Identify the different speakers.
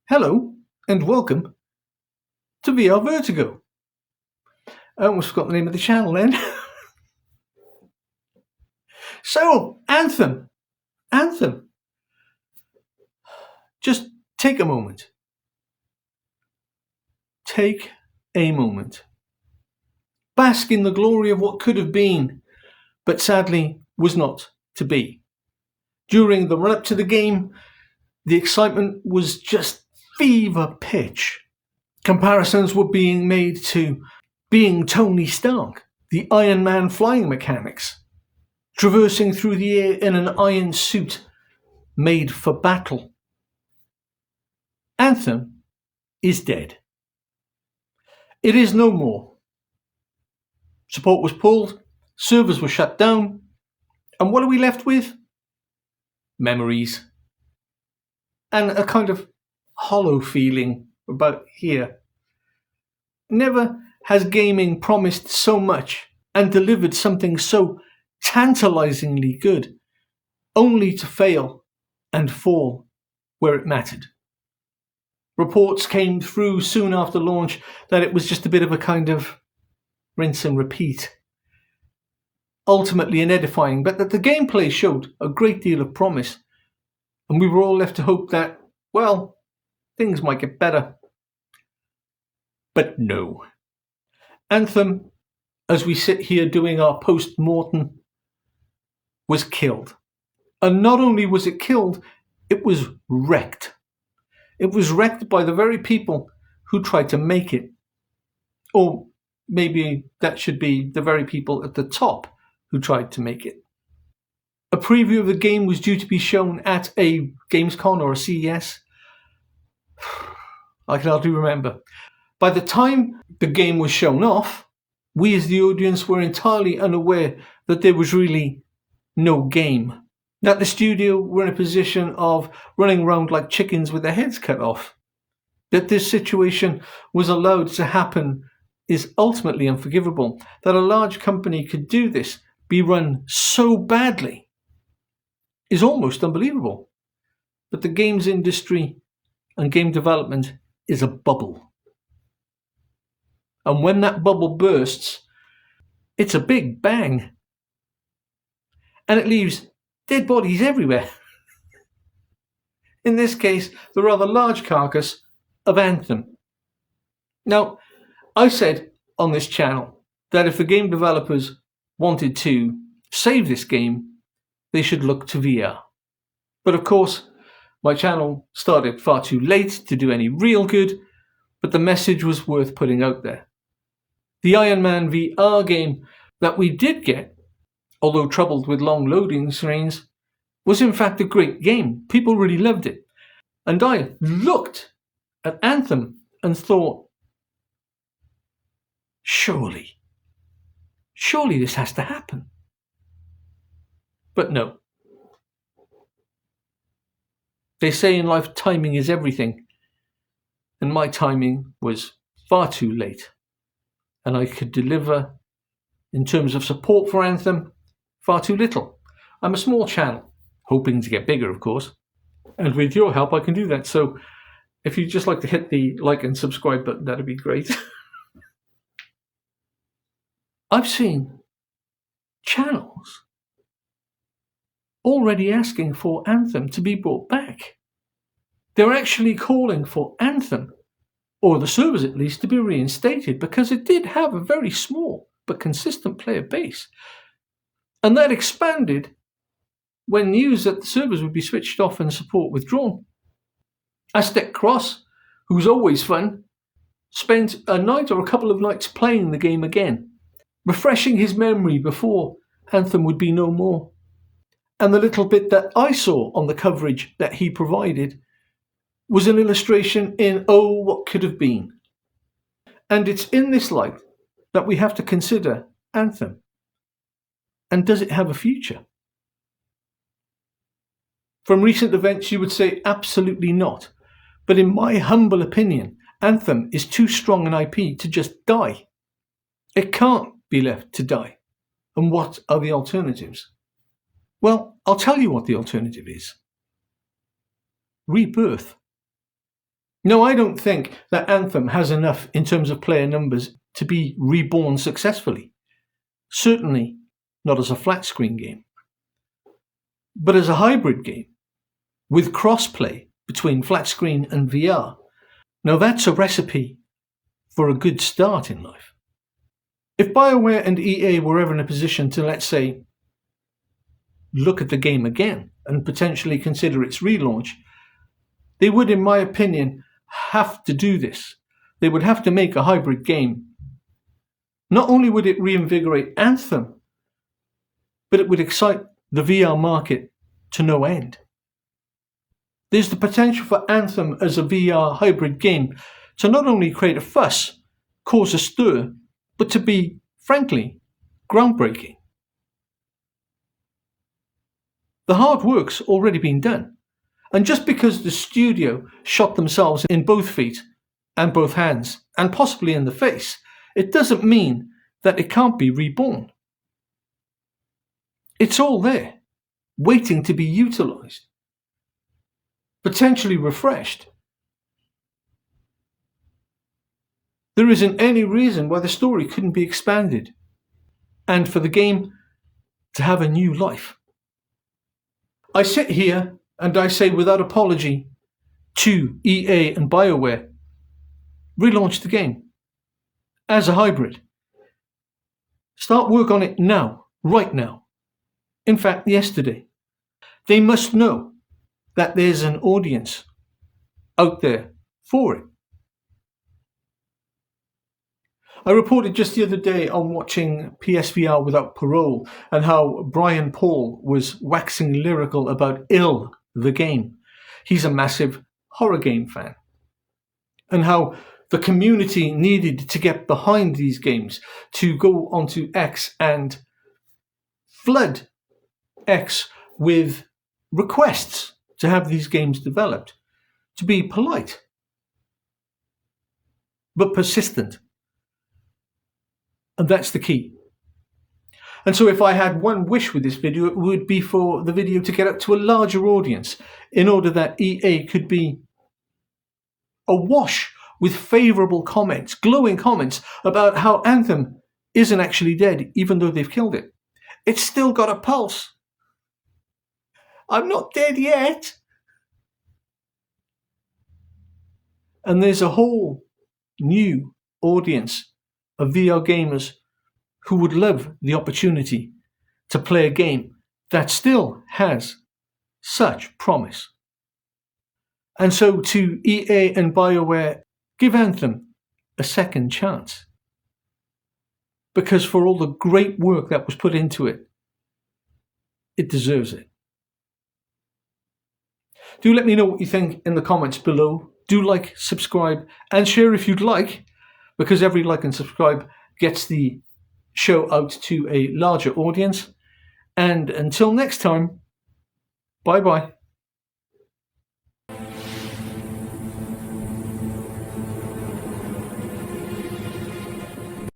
Speaker 1: Hello and welcome to VR Vertigo. I almost forgot the name of the channel then. So, Anthem. Just take a moment. Take a moment. Bask in the glory of what could have been, but sadly was not to be. During the run-up to the game, the excitement was just fever pitch. Comparisons were being made to being Tony Stark, the Iron Man flying mechanics, traversing through the air in an iron suit made for battle. Anthem is dead. It is no more. Support was pulled, servers were shut down, and what are we left with? Memories. And a kind of hollow feeling about here. Never has gaming promised so much and delivered something so tantalizingly good, only to fail and fall where it mattered. Reports came through soon after launch that it was just a bit of a kind of rinse and repeat. Ultimately unedifying, but that the gameplay showed a great deal of promise, and we were all left to hope that, well, things might get better. But no. Anthem, as we sit here doing our post-mortem, was killed. And not only was it killed, it was wrecked. It was wrecked by the very people who tried to make it. Or maybe that should be the very people at the top who tried to make it. A preview of the game was due to be shown at a Gamescom or a CES. I can hardly remember. By the time the game was shown off, we as the audience were entirely unaware that there was really no game. That the studio were in a position of running around like chickens with their heads cut off. That this situation was allowed to happen is ultimately unforgivable. That a large company could do this, be run so badly, is almost unbelievable. But the games industry and game development is a bubble. And when that bubble bursts, it's a big bang. And it leaves dead bodies everywhere. In this case, the rather large carcass of Anthem. Now, I said on this channel that if the game developers wanted to save this game, they should look to VR. But of course, my channel started far too late to do any real good, but the message was worth putting out there. The Iron Man VR game that we did get, although troubled with long loading screens, was in fact a great game. People really loved it. And I looked at Anthem and thought, surely this has to happen. But no. They say in life timing is everything, and my timing was far too late. And I could deliver, in terms of support for Anthem, far too little. I'm a small channel, hoping to get bigger, of course. And with your help, I can do that. So if you'd just like to hit the like and subscribe button, that'd be great. I've seen channels already asking for Anthem to be brought back. They're actually calling for Anthem, or the servers at least, to be reinstated, because it did have a very small but consistent player base. And that expanded when news that the servers would be switched off and support withdrawn. Aztec Cross, who's always fun, spent a night or a couple of nights playing the game again, refreshing his memory before Anthem would be no more. And the little bit that I saw on the coverage that he provided was an illustration in oh, what could have been. And it's in this light that we have to consider Anthem. And does it have a future? From recent events, you would say absolutely not. But in my humble opinion, Anthem is too strong an IP to just die. It can't be left to die. And what are the alternatives? Well, I'll tell you what the alternative is. Rebirth. No, I don't think that Anthem has enough in terms of player numbers to be reborn successfully. Certainly not as a flat screen game. But as a hybrid game, with crossplay between flat screen and VR, now that's a recipe for a good start in life. If Bioware and EA were ever in a position to, let's say, look at the game again and potentially consider its relaunch, they would, in my opinion, have to do this. They would have to make a hybrid game. Not only would it reinvigorate Anthem, but it would excite the VR market to no end. There's the potential for Anthem as a VR hybrid game to not only create a fuss, cause a stir, but to be, frankly, groundbreaking. The hard work's already been done, and just because the studio shot themselves in both feet and both hands, and possibly in the face, it doesn't mean that it can't be reborn. It's all there, waiting to be utilised, potentially refreshed. There isn't any reason why the story couldn't be expanded, and for the game to have a new life. I sit here and I say without apology to EA and Bioware, relaunch the game as a hybrid. Start work on it now, right now. In fact, yesterday. They must know that there's an audience out there for it. I reported just the other day on watching PSVR Without Parole and how Brian Paul was waxing lyrical about Ill, the game. He's a massive horror game fan. And how the community needed to get behind these games, to go onto X and flood X with requests to have these games developed, to be polite, but persistent. And that's the key. And so if I had one wish with this video, it would be for the video to get up to a larger audience in order that EA could be awash with favourable comments, glowing comments about how Anthem isn't actually dead, even though they've killed it. It's still got a pulse. I'm not dead yet. And there's a whole new audience of VR gamers who would love the opportunity to play a game that still has such promise. And so to EA and Bioware, give Anthem a second chance. Because for all the great work that was put into it, it deserves it. Do let me know what you think in the comments below. Do like, subscribe, and share if you'd like, because every like and subscribe gets the show out to a larger audience. And until next time, bye-bye.